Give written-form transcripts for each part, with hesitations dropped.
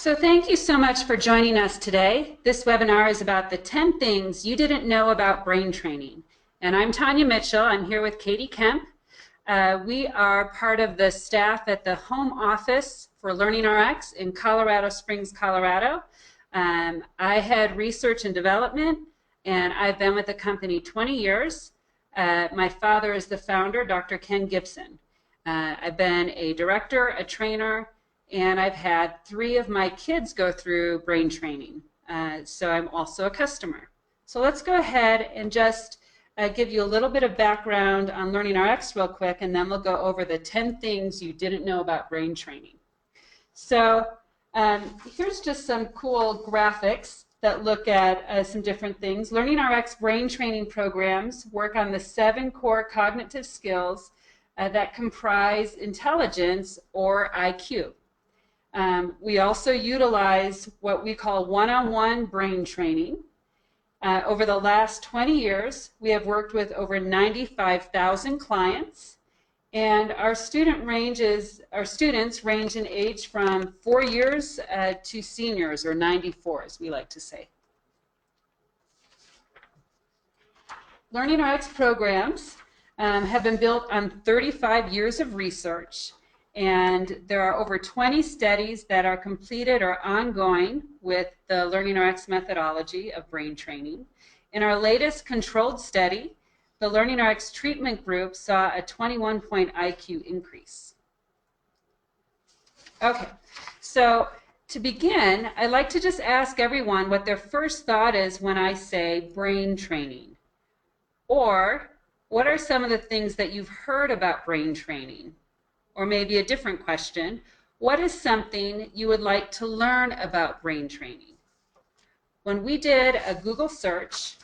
So thank you so much for joining us today. This webinar is about the 10 things you didn't know about brain training. And I'm Tanya Mitchell. I'm here with Katie Kemp. We are part of the staff at the home office for LearningRx in Colorado Springs, Colorado. I had research and development, and I've been with the company 20 years. My father is the founder, Dr. Ken Gibson. I've been a director, a trainer, and I've had 3 of my kids go through brain training. So I'm also a customer. So let's go ahead and just give you a little bit of background on LearningRx real quick, and then we'll go over the 10 things you didn't know about brain training. So here's just some cool graphics that look at some different things. LearningRx brain training programs work on the 7 core cognitive skills that comprise intelligence or IQ. We also utilize what we call one-on-one brain training. Over the last 20 years, we have worked with over 95,000 clients, and our students range in age from 4 years to seniors, or 94, as we like to say. LearningRx programs have been built on 35 years of research, and there are over 20 studies that are completed or ongoing with the LearningRx methodology of brain training. In our latest controlled study, the LearningRx treatment group saw a 21-point IQ increase. Okay, so to begin, I'd like to just ask everyone what their first thought is when I say brain training. Or what are some of the things that you've heard about brain training? Or maybe a different question, what is something you would like to learn about brain training? When we did a Google search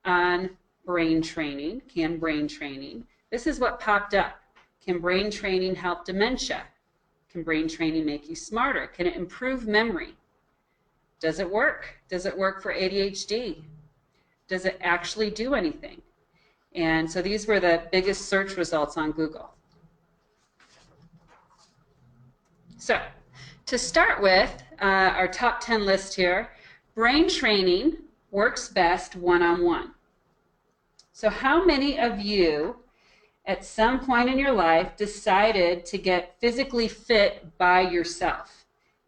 on brain training, can brain training, this is what popped up. Can brain training help dementia? Can brain training make you smarter? Can it improve memory? Does it work? Does it work for ADHD? Does it actually do anything? And so these were the biggest search results on Google. So, to start with, our top 10 list here, brain training works best one-on-one. So how many of you at some point in your life decided to get physically fit by yourself?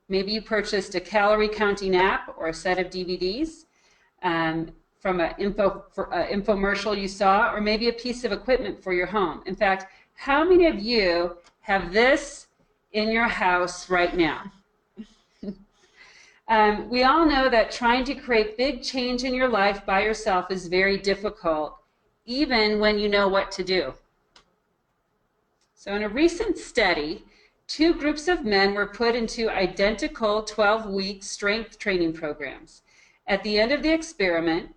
Maybe you purchased a calorie counting app or a set of DVDs from an infomercial you saw, or maybe a piece of equipment for your home. In fact, how many of you have this in your house right now? We all know that trying to create big change in your life by yourself is very difficult, even when you know what to do. So in a recent study, 2 groups of men were put into identical 12-week strength training programs. At the end of the experiment,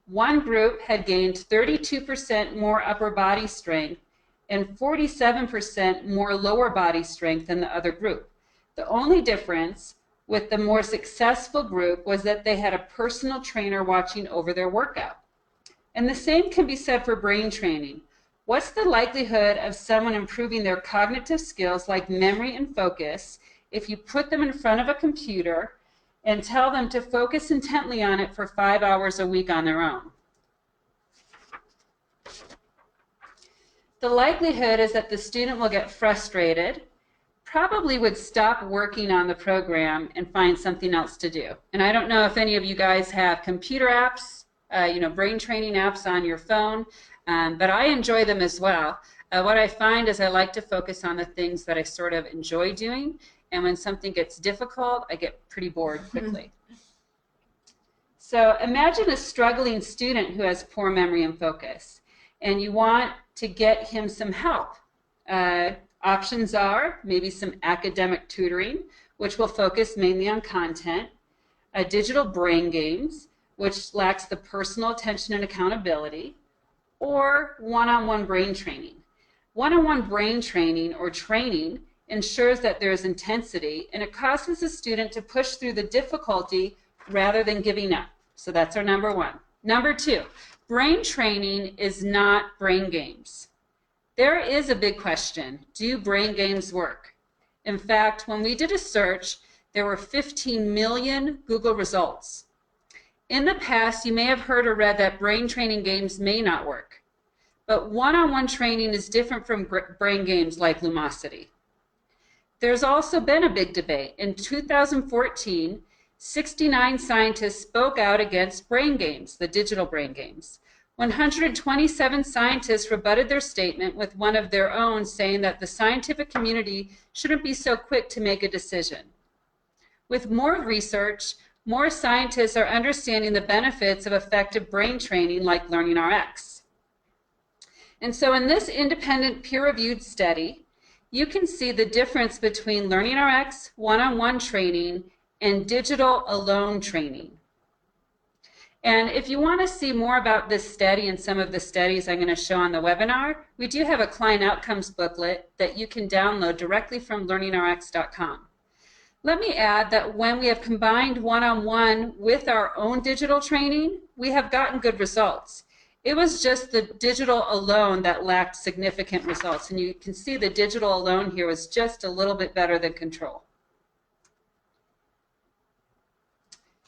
one group had gained 32% more upper body strength and 47% more lower body strength than the other group. The only difference with the more successful group was that they had a personal trainer watching over their workout. And the same can be said for brain training. What's the likelihood of someone improving their cognitive skills like memory and focus if you put them in front of a computer and tell them to focus intently on it for 5 hours a week on their own? The likelihood is that the student will get frustrated, probably would stop working on the program and find something else to do. And I don't know if any of you guys have computer apps, brain training apps on your phone, but I enjoy them as well. What I find is I like to focus on the things that I sort of enjoy doing, and when something gets difficult, I get pretty bored quickly. So imagine a struggling student who has poor memory and focus, and you want to get him some help. Options are maybe some academic tutoring, which will focus mainly on content, digital brain games, which lacks the personal attention and accountability, or one-on-one brain training. One-on-one brain training or training ensures that there is intensity, and it causes the student to push through the difficulty rather than giving up. So that's our number 1. Number 2, brain training is not brain games. There is a big question. Do brain games work? In fact, when we did a search, there were 15 million Google results. In the past, you may have heard or read that brain training games may not work, but one-on-one training is different from brain games like Lumosity. There's also been a big debate. In 2014, 69 scientists spoke out against brain games, the digital brain games. 127 scientists rebutted their statement with one of their own saying that the scientific community shouldn't be so quick to make a decision. With more research, more scientists are understanding the benefits of effective brain training like LearningRx. And so in this independent peer-reviewed study, you can see the difference between LearningRx one-on-one training and digital alone training. And if you want to see more about this study and some of the studies I'm going to show on the webinar, we do have a client outcomes booklet that you can download directly from learningrx.com. Let me add that when we have combined one-on-one with our own digital training, we have gotten good results. It was just the digital alone that lacked significant results. And you can see the digital alone here was just a little bit better than control.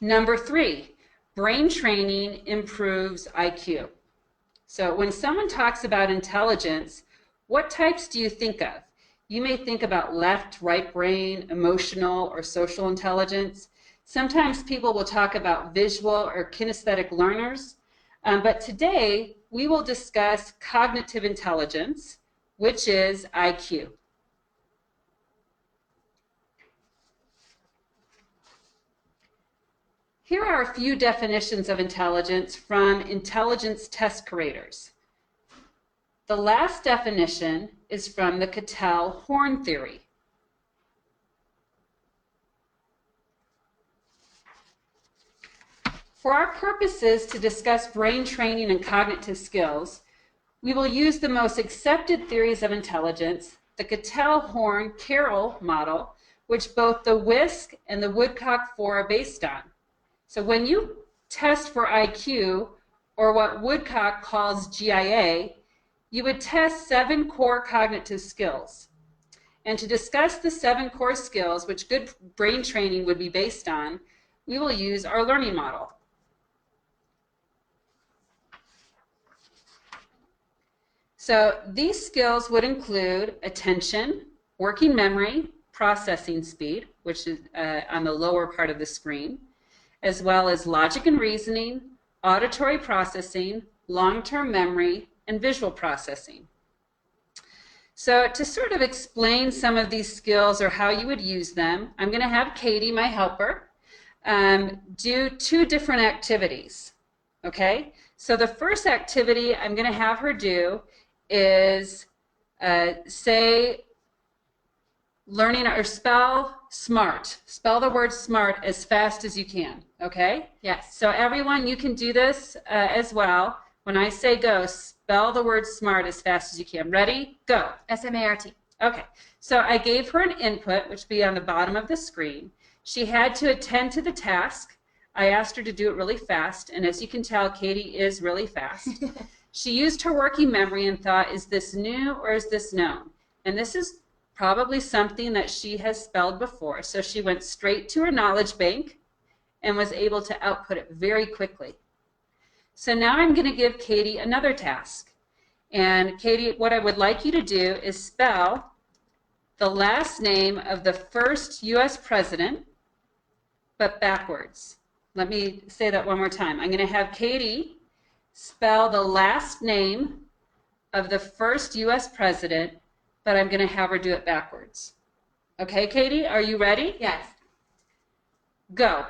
Number 3, brain training improves IQ. So when someone talks about intelligence, what types do you think of? You may think about left, right brain, emotional, or social intelligence. Sometimes people will talk about visual or kinesthetic learners. But today, we will discuss cognitive intelligence, which is IQ. Here are a few definitions of intelligence from intelligence test curators. The last definition is from the Cattell-Horn theory. For our purposes to discuss brain training and cognitive skills, we will use the most accepted theories of intelligence, the Cattell-Horn-Carroll model, which both the WISC and the Woodcock-4 are based on. So when you test for IQ, or what Woodcock calls GIA, you would test 7 core cognitive skills. And to discuss the 7 core skills, which good brain training would be based on, we will use our learning model. So these skills would include attention, working memory, processing speed, which is on the lower part of the screen, as well as logic and reasoning, auditory processing, long-term memory, and visual processing. So to sort of explain some of these skills or how you would use them, I'm going to have Katie, my helper, do 2 different activities. Okay? So the first activity I'm going to have her do is say learning or spell smart. Spell the word smart as fast as you can. Okay? Yes. So everyone, you can do this as well. When I say go, spell the word smart as fast as you can. Ready? Go. SMART. Okay. So I gave her an input, which would be on the bottom of the screen. She had to attend to the task. I asked her to do it really fast, and as you can tell, Katie is really fast. She used her working memory and thought, is this new or is this known? And this is probably something that she has spelled before. So she went straight to her knowledge bank and was able to output it very quickly. So now I'm going to give Katie another task. And Katie, what I would like you to do is spell the last name of the first U.S. president, but backwards. Let me say that one more time. I'm going to have Katie spell the last name of the first U.S. president, but I'm going to have her do it backwards. Okay, Katie, are you ready? Yes. Go.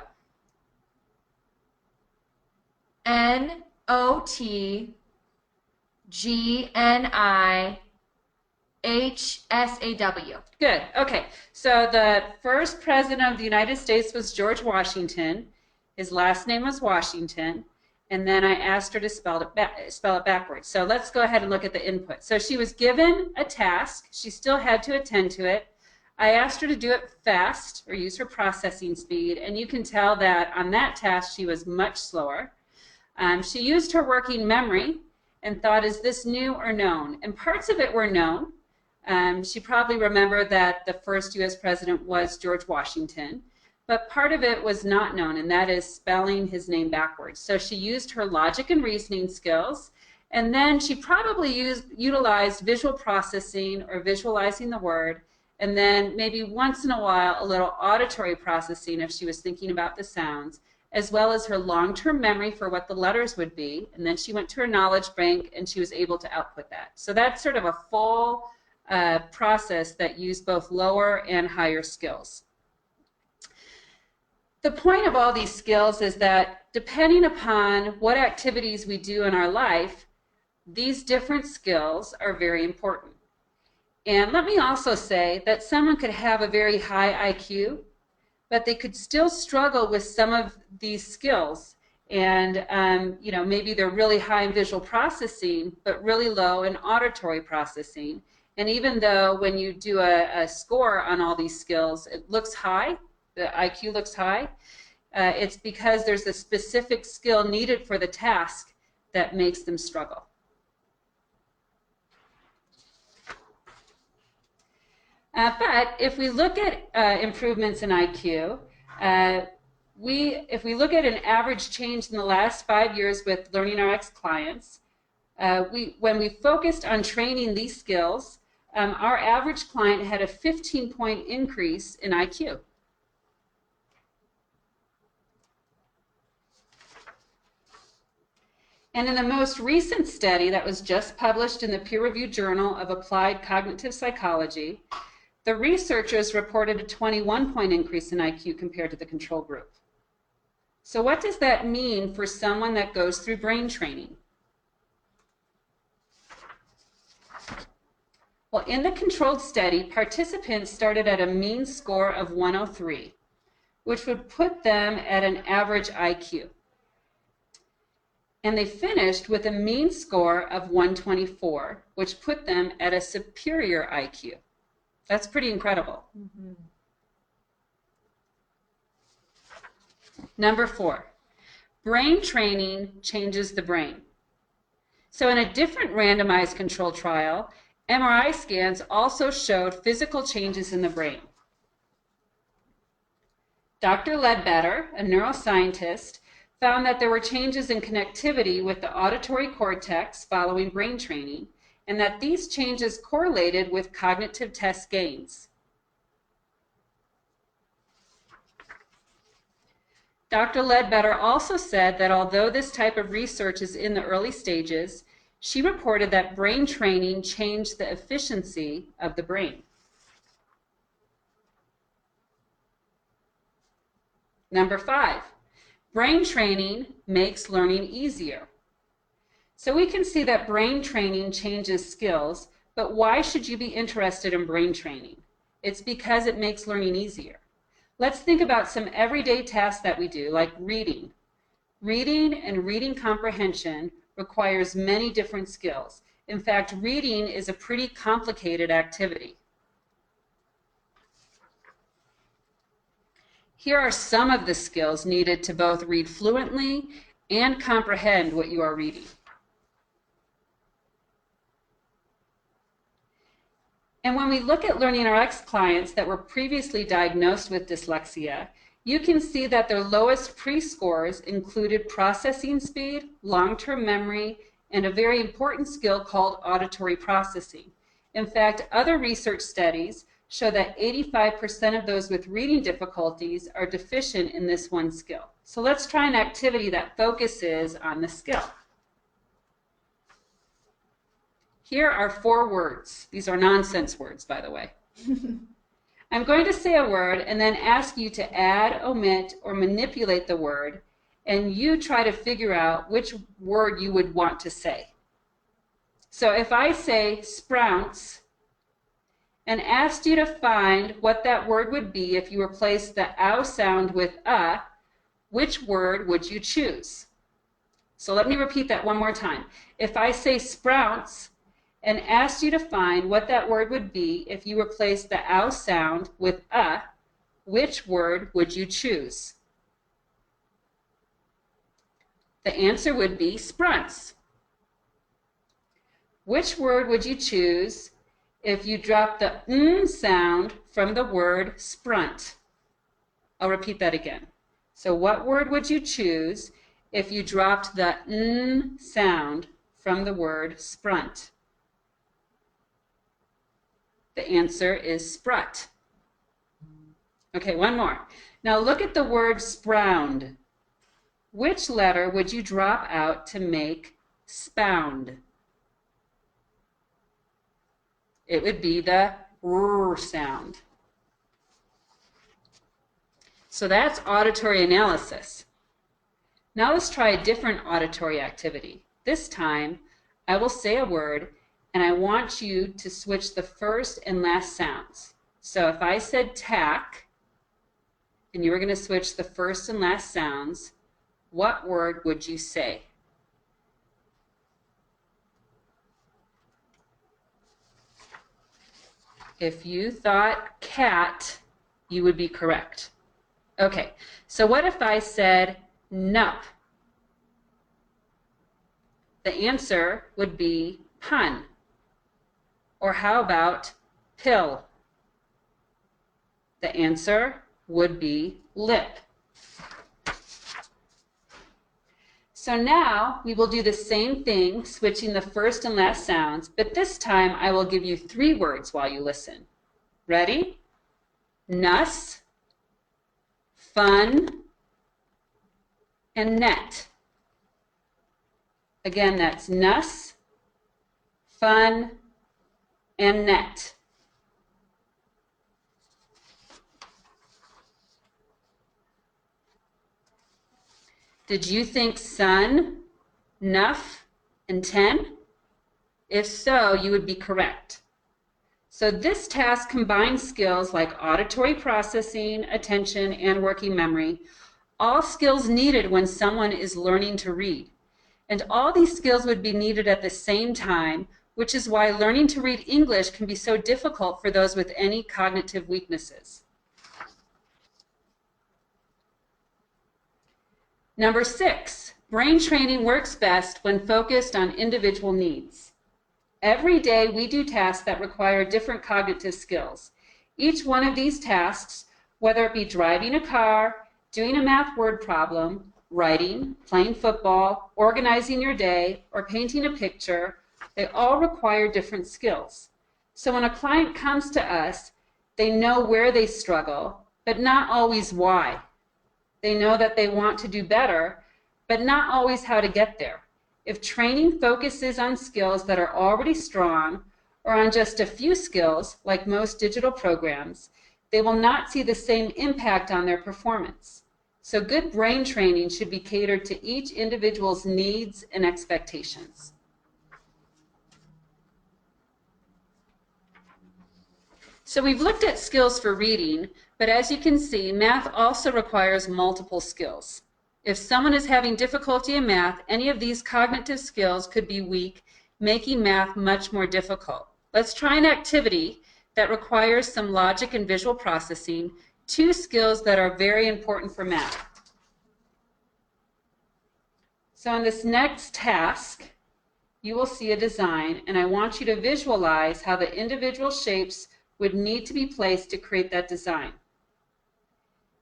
NOTGNIHSAW. Good. Okay. So the first president of the United States was George Washington. His last name was Washington. And then I asked her to spell it backwards. So let's go ahead and look at the input. So she was given a task. She still had to attend to it. I asked her to do it fast or use her processing speed. And you can tell that on that task she was much slower. She used her working memory and thought, is this new or known? And parts of it were known. She probably remembered that the first U.S. president was George Washington. but part of it was not known, and that is spelling his name backwards. So she used her logic and reasoning skills, and then she probably utilized visual processing or visualizing the word, and then maybe once in a while a little auditory processing if she was thinking about the sounds, as well as her long-term memory for what the letters would be, and then she went to her knowledge bank and she was able to output that. So that's sort of a full process that used both lower and higher skills. The point of all these skills is that depending upon what activities we do in our life, these different skills are very important. And let me also say that someone could have a very high IQ, but they could still struggle with some of these skills. And maybe they're really high in visual processing, but really low in auditory processing. And even though when you do a score on all these skills, it looks high, the IQ looks high, it's because there's a specific skill needed for the task that makes them struggle. But if we look at improvements in IQ, if we look at an average change in the last 5 years with LearningRx clients, when we focused on training these skills, our average client had a 15-point increase in IQ. And in the most recent study that was just published in the peer-reviewed Journal of Applied Cognitive Psychology, the researchers reported a 21-point increase in IQ compared to the control group. So what does that mean for someone that goes through brain training? Well, in the controlled study, participants started at a mean score of 103, which would put them at an average IQ. And they finished with a mean score of 124, which put them at a superior IQ. That's pretty incredible. Mm-hmm. Number 4, brain training changes the brain. So in a different randomized control trial, MRI scans also showed physical changes in the brain. Dr. Ledbetter, a neuroscientist, found that there were changes in connectivity with the auditory cortex following brain training, and that these changes correlated with cognitive test gains. Dr. Ledbetter also said that although this type of research is in the early stages, she reported that brain training changed the efficiency of the brain. Number 5, brain training makes learning easier. So we can see that brain training changes skills, but why should you be interested in brain training? It's because it makes learning easier. Let's think about some everyday tasks that we do, like reading. Reading and reading comprehension requires many different skills. In fact, reading is a pretty complicated activity. Here are some of the skills needed to both read fluently and comprehend what you are reading. And when we look at LearningRx clients that were previously diagnosed with dyslexia, you can see that their lowest pre-scores included processing speed, long-term memory, and a very important skill called auditory processing. In fact, other research studies show that 85% of those with reading difficulties are deficient in this one skill. So let's try an activity that focuses on the skill. Here are 4 words. These are nonsense words, by the way. I'm going to say a word and then ask you to add, omit, or manipulate the word, and you try to figure out which word you would want to say. So if I say sprouts and asked you to find what that word would be if you replaced the ow sound with which word would you choose? So let me repeat that one more time. If I say sprouts and asked you to find what that word would be if you replaced the ow sound with which word would you choose? The answer would be sprunts. Which word would you choose if you dropped the sound from the word sprunt? I'll repeat that again. So what word would you choose if you dropped the n sound from the word sprunt? The answer is sprut. Okay, one more. Now look at the word spround. Which letter would you drop out to make spound? It would be the r sound. So that's auditory analysis. Now let's try a different auditory activity. This time, I will say a word, and I want you to switch the first and last sounds. So if I said tack, and you were going to switch the first and last sounds, what word would you say? If you thought cat, you would be correct. Okay, so what if I said nup? The answer would be pun. Or how about pill? The answer would be lip. So now we will do the same thing, switching the first and last sounds, but this time I will give you 3 words while you listen. Ready? Nuss, fun, and net. Again, that's nuss, fun, and net. Did you think sun, nuff, and 10? If so, you would be correct. So this task combines skills like auditory processing, attention, and working memory, all skills needed when someone is learning to read. And all these skills would be needed at the same time, which is why learning to read English can be so difficult for those with any cognitive weaknesses. Number 6, brain training works best when focused on individual needs. Every day we do tasks that require different cognitive skills. Each one of these tasks, whether it be driving a car, doing a math word problem, writing, playing football, organizing your day, or painting a picture, they all require different skills. So when a client comes to us, they know where they struggle, but not always why. They know that they want to do better, but not always how to get there. If training focuses on skills that are already strong or on just a few skills, like most digital programs, they will not see the same impact on their performance. So good brain training should be catered to each individual's needs and expectations. So we've looked at skills for reading, but as you can see, math also requires multiple skills. If someone is having difficulty in math, any of these cognitive skills could be weak, making math much more difficult. Let's try an activity that requires some logic and visual processing, 2 skills that are very important for math. So in this next task, you will see a design, and I want you to visualize how the individual shapes would need to be placed to create that design.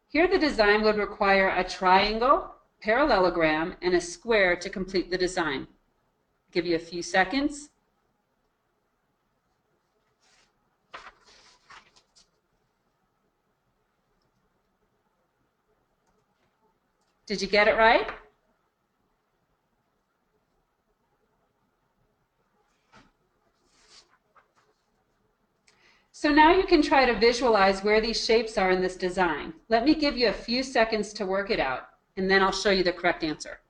Here the design would require a triangle, parallelogram, and a square to complete the design. I'll give you a few seconds. Did you get it right? So now you can try to visualize where these shapes are in this design. Let me give you a few seconds to work it out, and then I'll show you the correct answer.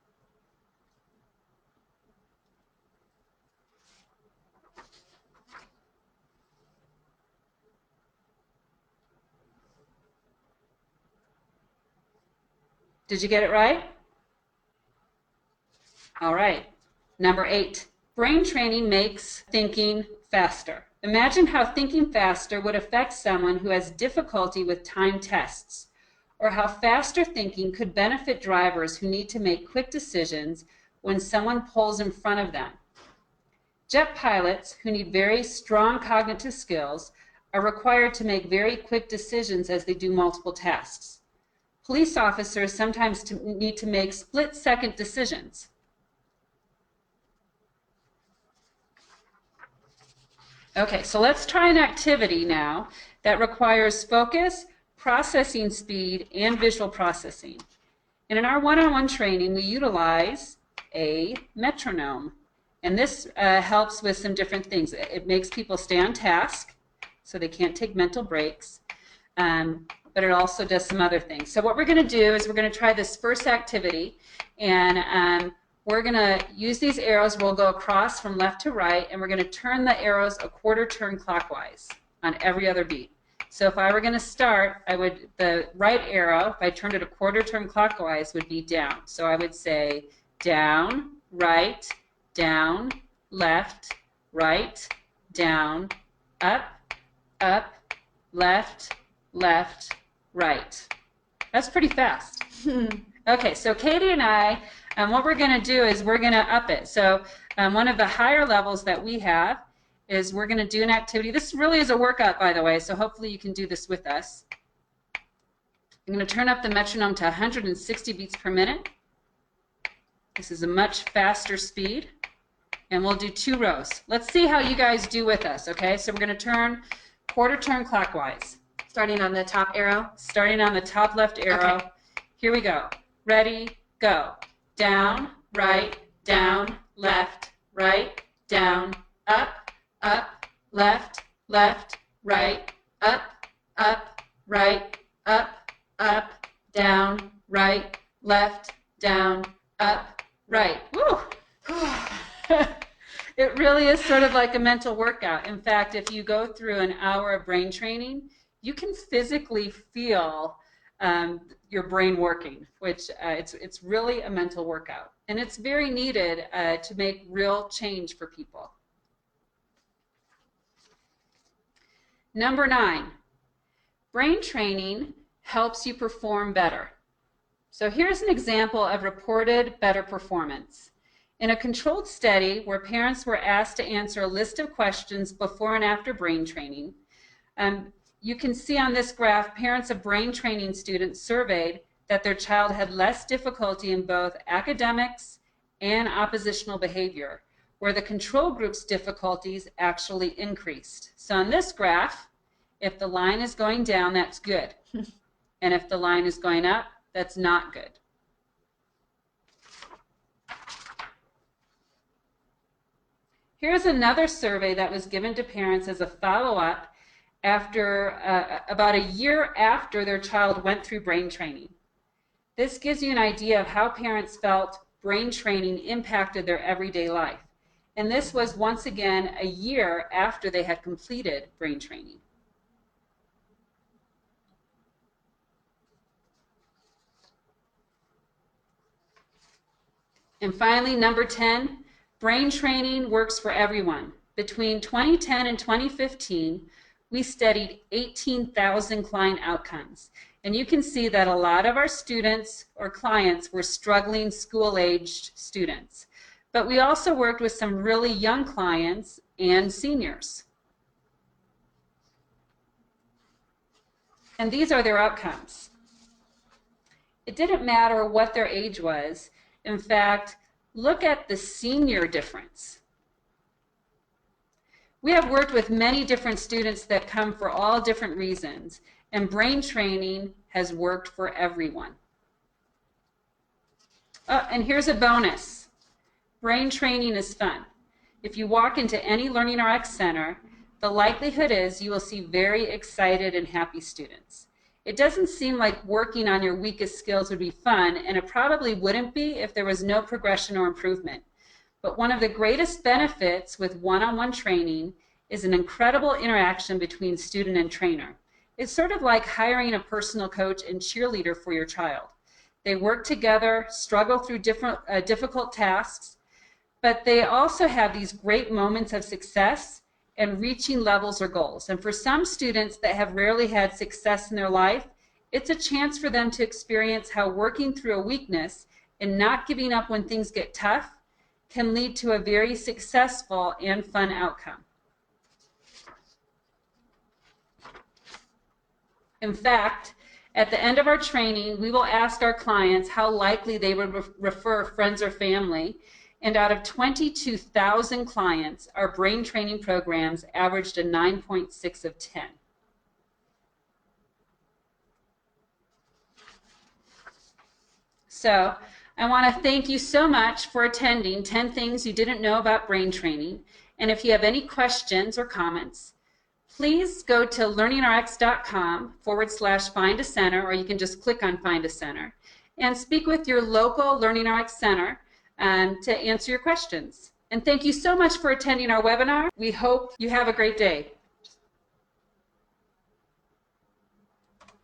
Did you get it right? All right. Number 8, brain training makes thinking faster. Imagine how thinking faster would affect someone who has difficulty with timed tests, or how faster thinking could benefit drivers who need to make quick decisions when someone pulls in front of them. Jet pilots who need very strong cognitive skills are required to make very quick decisions as they do multiple tasks. Police officers sometimes need to make split-second decisions. Okay, so let's try an activity now that requires focus, processing speed, and visual processing. And in our one-on-one training, we utilize a metronome. And this helps with some different things. It makes people stay on task, so they can't take mental breaks. But it also does some other things. So what we're going to do is we're going to try this first activity, and we're going to use these arrows. We'll go across from left to right, and we're going to turn the arrows a quarter turn clockwise on every other beat. So if I were going to start, the right arrow, if I turned it a quarter turn clockwise, would be down. So I would say down, right, down, left, right, down, up, left, left, right. That's pretty fast. Okay, so Katie and I, what we're going to do is we're going to up it. So one of the higher levels that we have is we're going to do an activity. This really is a workout, by the way, so hopefully you can do this with us. I'm going to turn up the metronome to 160 beats per minute. This is a much faster speed, and we'll do 2 rows. Let's see how you guys do with us, okay? So we're going to turn quarter turn clockwise. Starting on the top arrow? Starting on the top left arrow. Okay. Here we go. Ready, go. Down, right, down, left, right, down, up, left, left, right, up, right, up, down, right, left, down, up, right. Woo! It really is sort of like a mental workout. In fact, if you go through an hour of brain training, you can physically feel your brain working, which it's really a mental workout. And it's very needed to make real change for people. Number 9, brain training helps you perform better. So here's an example of reported better performance. In a controlled study where parents were asked to answer a list of questions before and after brain training, you can see on this graph parents of brain training students surveyed that their child had less difficulty in both academics and oppositional behavior, where the control group's difficulties actually increased. So on this graph, if the line is going down, that's good. And if the line is going up, that's not good. Here's another survey that was given to parents as a follow-up after about a year after their child went through brain training. This gives you an idea of how parents felt brain training impacted their everyday life. And this was once again a year after they had completed brain training. And finally, number 10, brain training works for everyone. Between 2010 and 2015, we studied 18,000 client outcomes. And you can see that a lot of our students or clients were struggling school-aged students. But we also worked with some really young clients and seniors. And these are their outcomes. It didn't matter what their age was. In fact, look at the senior difference. We have worked with many different students that come for all different reasons, and brain training has worked for everyone. Oh, and here's a bonus. Brain training is fun. If you walk into any LearningRx center, the likelihood is you will see very excited and happy students. It doesn't seem like working on your weakest skills would be fun, and it probably wouldn't be if there was no progression or improvement. But one of the greatest benefits with one-on-one training is an incredible interaction between student and trainer. It's sort of like hiring a personal coach and cheerleader for your child. They work together, struggle through difficult tasks, but they also have these great moments of success and reaching levels or goals. And for some students that have rarely had success in their life, it's a chance for them to experience how working through a weakness and not giving up when things get tough can lead to a very successful and fun outcome. In fact, At the end of our training, we will ask our clients how likely they would refer friends or family. And out of 22,000 clients, our brain training programs averaged a 9.6 of 10. So I want to thank you so much for attending 10 Things You Didn't Know About Brain Training. And if you have any questions or comments, please go to learningrx.com/find a center, or you can just click on Find a Center, and speak with your local LearningRx center to answer your questions. And thank you so much for attending our webinar. We hope you have a great day.